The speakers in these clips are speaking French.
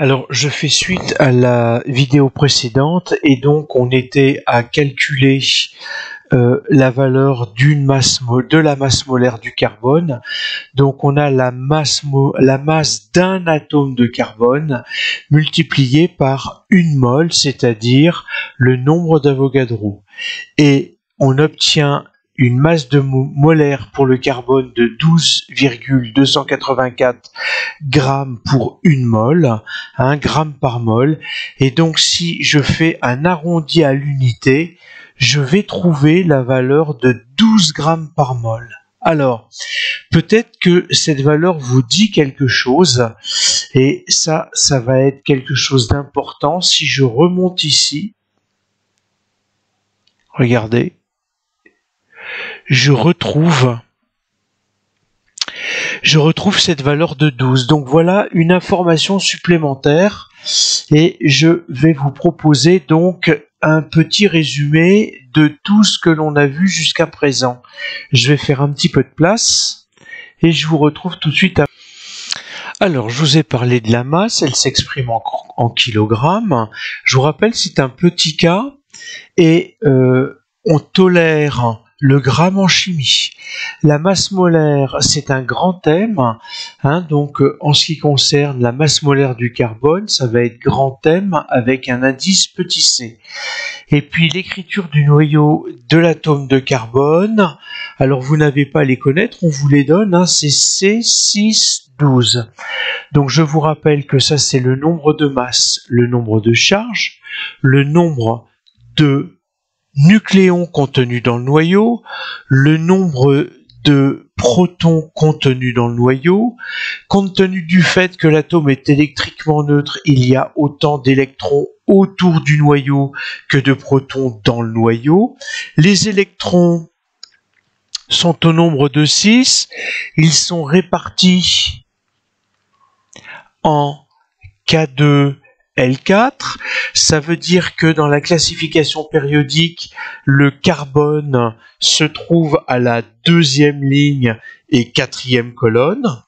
Alors, je fais suite à la vidéo précédente et donc on était à calculer la valeur de la masse molaire du carbone. Donc, on a la masse d'un atome de carbone multiplié par une mole, c'est-à-dire le nombre d'Avogadro. Et on obtient une masse molaire pour le carbone de 12,284 grammes pour une mole, 1 gramme par mole. Et donc, si je fais un arrondi à l'unité, je vais trouver la valeur de 12 grammes par mole. Alors, peut-être que cette valeur vous dit quelque chose, et ça va être quelque chose d'important. Si je remonte ici, regardez, je retrouve cette valeur de 12. Donc voilà une information supplémentaire et je vais vous proposer donc un petit résumé de tout ce que l'on a vu jusqu'à présent. Je vais faire un petit peu de place et je vous retrouve tout de suite. Alors, je vous ai parlé de la masse, elle s'exprime en kilogrammes. Je vous rappelle, c'est un petit cas et on tolère le gramme en chimie. La masse molaire, c'est un grand thème. Donc, en ce qui concerne la masse molaire du carbone, ça va être grand thème avec un indice petit c. Et puis, l'écriture du noyau de l'atome de carbone, alors vous n'avez pas à les connaître, on vous les donne, c'est C612. Donc, je vous rappelle que ça, c'est le nombre de masse, le nombre de charges, le nombre de nucléons contenus dans le noyau, le nombre de protons contenus dans le noyau. Compte tenu du fait que l'atome est électriquement neutre, il y a autant d'électrons autour du noyau que de protons dans le noyau. Les électrons sont au nombre de 6. Ils sont répartis en K2, L4, ça veut dire que dans la classification périodique, le carbone se trouve à la 2e ligne et 4e colonne.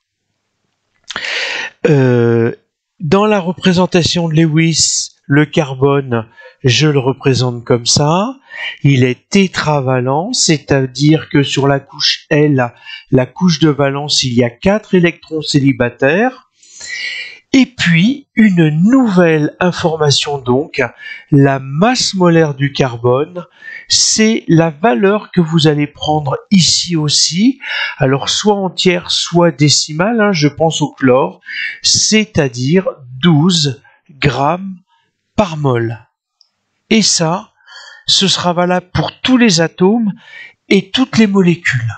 Dans la représentation de Lewis, le carbone, je le représente comme ça. Il est tétravalent, c'est-à-dire que sur la couche L, la couche de valence, il y a 4 électrons célibataires. Et puis, une nouvelle information donc, la masse molaire du carbone, c'est la valeur que vous allez prendre ici aussi, alors soit entière, soit décimale, je pense au chlore, c'est-à-dire 12 grammes par mol. Et ça, ce sera valable pour tous les atomes et toutes les molécules.